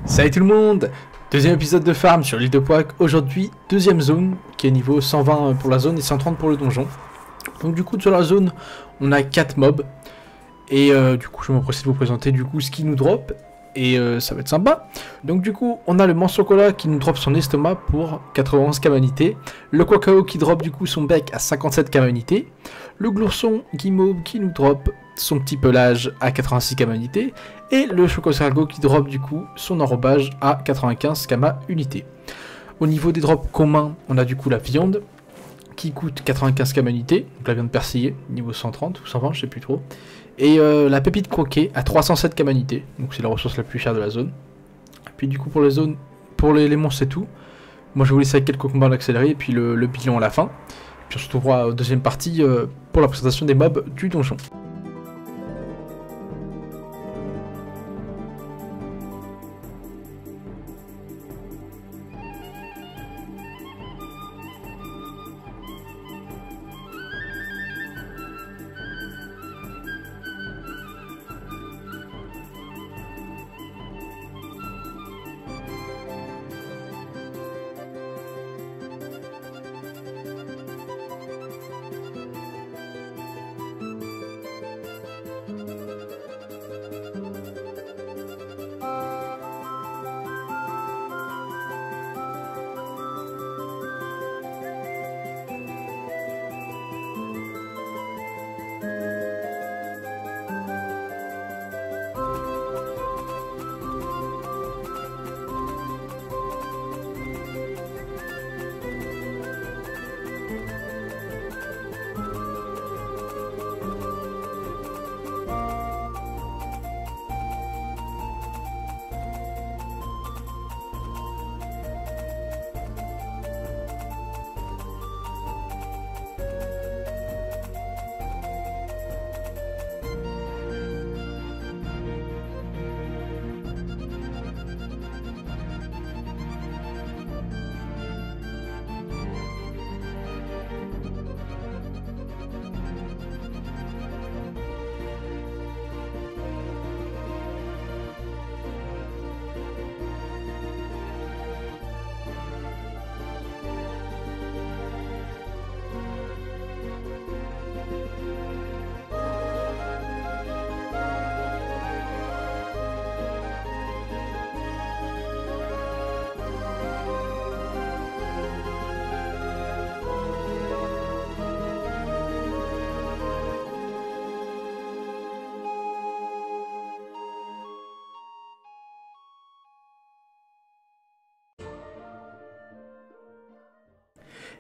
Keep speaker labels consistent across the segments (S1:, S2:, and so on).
S1: Salut tout le monde! Deuxième épisode de farm sur l'île de Pâques. Aujourd'hui, deuxième zone qui est niveau 120 pour la zone et 130 pour le donjon. Donc du coup sur la zone, on a 4 mobs. Et du coup je vais m'empresser de vous présenter du coup ce qui nous drop. Et ça va être sympa. Donc du coup on a le Mansocola qui nous drop son estomac pour 91 camanité. Le Quacao qui drop du coup son bec à 57 camanité. Le Glourson Guimauve qui nous drop son petit pelage à 86 camanité. Et le Chocosargo qui drop du coup son enrobage à 95 kama unité. Au niveau des drops communs, on a du coup la viande qui coûte 95 camanité. Donc la viande persillée, niveau 130 ou 120, je sais plus trop. Et la pépite croquée à 307 camanité, donc c'est la ressource la plus chère de la zone. Et puis du coup pour les zones, pour les monstres c'est tout. Moi je vous laisse avec quelques combats en accéléré et puis le bilan à la fin. Puis on se retrouvera en deuxième partie pour la présentation des mobs du donjon.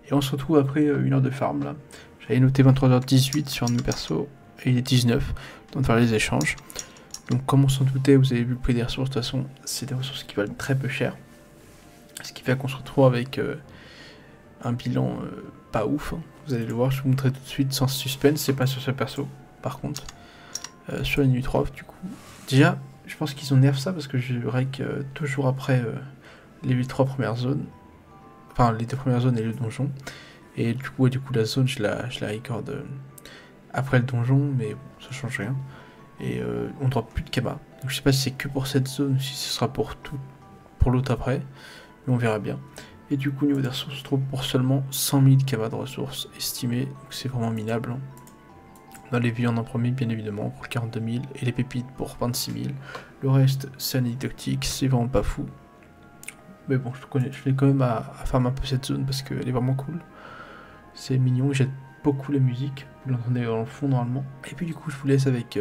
S1: Et on se retrouve après une heure de farm là. J'avais noté 23h18 sur un perso et il est 19, donc de faire les échanges. Donc comme on s'en doutait, vous avez vu le prix des ressources, de toute façon c'est des ressources qui valent très peu cher. Ce qui fait qu'on se retrouve avec un bilan pas ouf, hein. Vous allez le voir, je vous montrerai tout de suite sans suspense, c'est pas sur ce perso par contre. Sur les nuits 3 du coup. Déjà, je pense qu'ils ont nerf ça parce que je rec toujours après les 8-3 premières zones. Enfin, les 2 premières zones et le donjon. Et du coup la zone, je la record après le donjon, mais bon, ça change rien. Et on drop plus de kama. Donc je sais pas si c'est que pour cette zone ou si ce sera pour tout, pour l'autre après. Mais on verra bien. Et du coup, au niveau des ressources, on se trouve pour seulement 100 000 kama de ressources estimées. Donc c'est vraiment minable, hein. On a les viandes en premier, bien évidemment, pour 42 000. Et les pépites pour 26 000. Le reste, c'est anecdotique, c'est vraiment pas fou. Mais bon, je l'ai quand même à farmer un peu cette zone parce qu'elle est vraiment cool. C'est mignon, j'aime beaucoup la musique, vous l'entendez dans le fond normalement. Et puis du coup, je vous laisse avec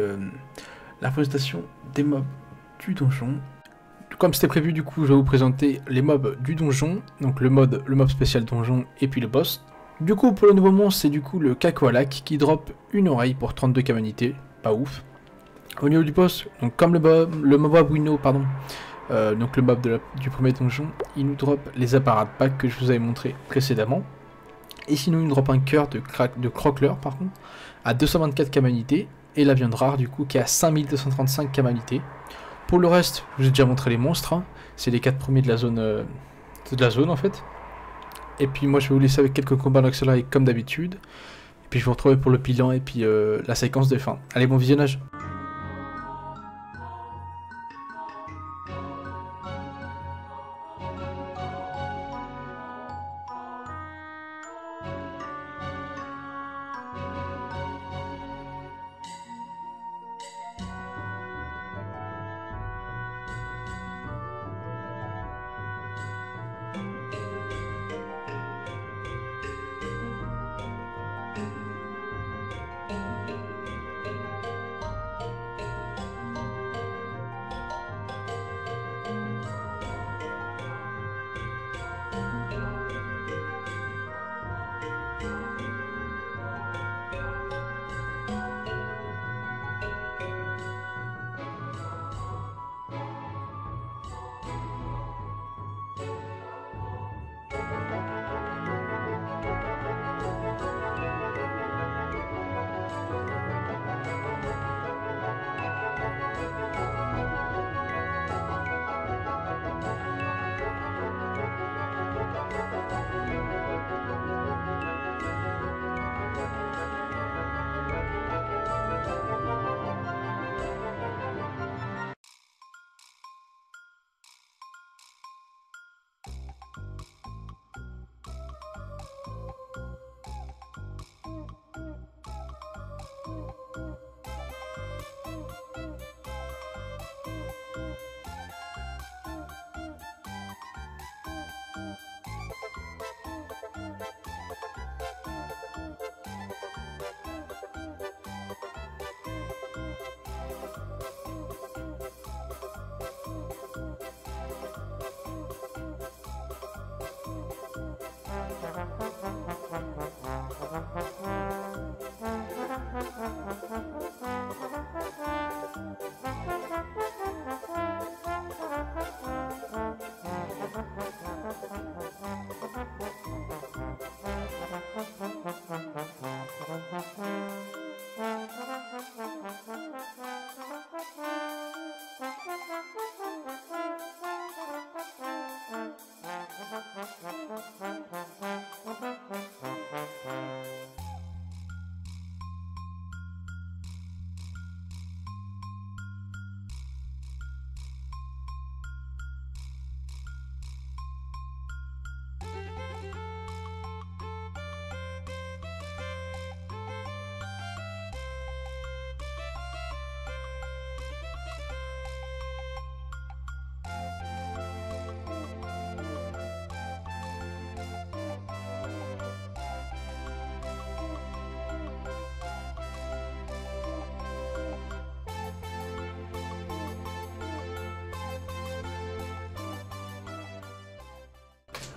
S1: la présentation des mobs du donjon. Comme c'était prévu, du coup, je vais vous présenter les mobs du donjon. Donc le mob spécial donjon et puis le boss. Du coup, pour le nouveau monstre, c'est du coup le Cacoalac qui drop une oreille pour 32 camanité. Pas ouf. Au niveau du boss, donc comme le mob Abuino, pardon. Donc le mob du premier donjon, il nous drop les apparats de pack que je vous avais montré précédemment. Et sinon il nous drop un cœur de croqueleur par contre, à 224 camanité. Et la viande rare du coup qui est à 5235 camanité. Pour le reste, je vous ai déjà montré les monstres, hein. C'est les 4 premiers de la zone en fait. Et puis moi je vais vous laisser avec quelques combats d'accéléré comme d'habitude. Et puis je vous retrouve pour le bilan et puis la séquence de fin. Allez, bon visionnage.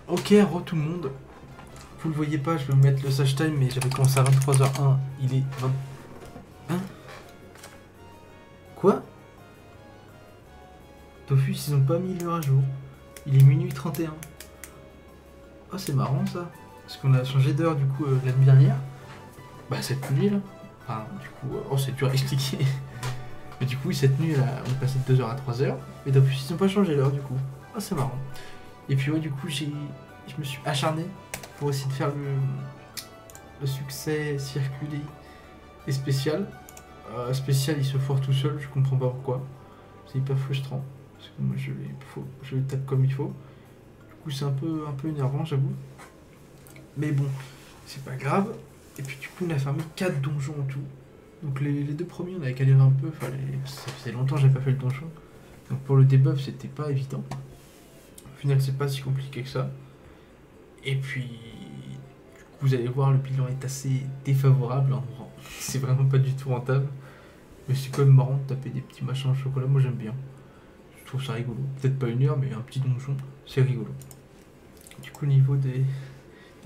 S1: Ok, re tout le monde. Vous le voyez pas, je vais vous mettre le sage time, mais j'avais commencé à 23h01. Il est 20... Hein? Quoi? Dofus, ils ont pas mis l'heure à jour. Il est minuit 31. Oh, c'est marrant ça. Parce qu'on a changé d'heure du coup la nuit dernière. Bah, cette nuit là. Enfin, du coup, oh, c'est dur à expliquer. Mais du coup, cette nuit là, on est passé de 2h à 3h. Mais Dofus, ils ont pas changé l'heure du coup. Ah, c'est marrant. Et puis, ouais, du coup, je me suis acharné pour essayer de faire le succès circulé et spécial. Spécial, il se foire tout seul, je comprends pas pourquoi. C'est hyper frustrant. Parce que moi, je le tape comme il faut. Du coup, c'est un peu énervant, j'avoue. Mais bon, c'est pas grave. Et puis, du coup, on a fermé 4 donjons en tout. Donc, les 2 premiers, on avait galéré un peu. Ça faisait longtemps que j'avais pas fait le donjon. Donc, pour le debuff, c'était pas évident. Au final, c'est pas si compliqué que ça. Et puis, du coup, vous allez voir, le bilan est assez défavorable. Hein. C'est vraiment pas du tout rentable. Mais c'est quand même marrant de taper des petits machins au chocolat. Moi, j'aime bien. Je trouve ça rigolo. Peut-être pas 1 heure, mais un petit donjon, c'est rigolo. Du coup, au niveau des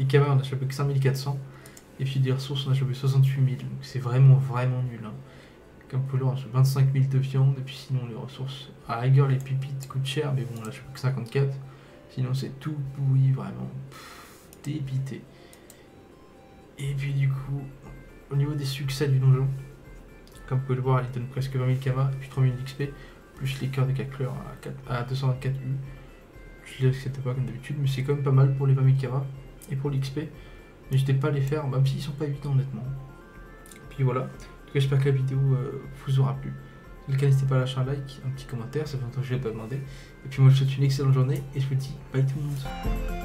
S1: camas, on a chopé que 5400. Et puis des ressources, on a chopé 68 000. Donc c'est vraiment nul. Hein. Comme pour l'heure, on a chopé 25 000 de viande. Et puis sinon, les ressources, à la rigueur, les pépites coûtent cher. Mais bon, on a chopé que 54. Sinon, c'est tout pourri, vraiment. Débité. Et puis du coup, au niveau des succès du donjon, comme vous pouvez le voir, il donne presque 20 000 kamas. Et puis 3 000 d'XP. Plus les cœurs de cacleur à 224 U. Je dirais que c'était pas comme d'habitude, mais c'est quand même pas mal pour les 20 000 kamas et pour l'XP. N'hésitez pas à les faire, même s'ils sont pas évidents honnêtement. Puis voilà, en tout cas j'espère que la vidéo vous aura plu. Si c'est le cas, n'hésitez pas à lâcher un like, un petit commentaire, ça fait longtemps que je ne l'ai pas demandé. Et puis moi je vous souhaite une excellente journée et je vous dis bye tout le monde.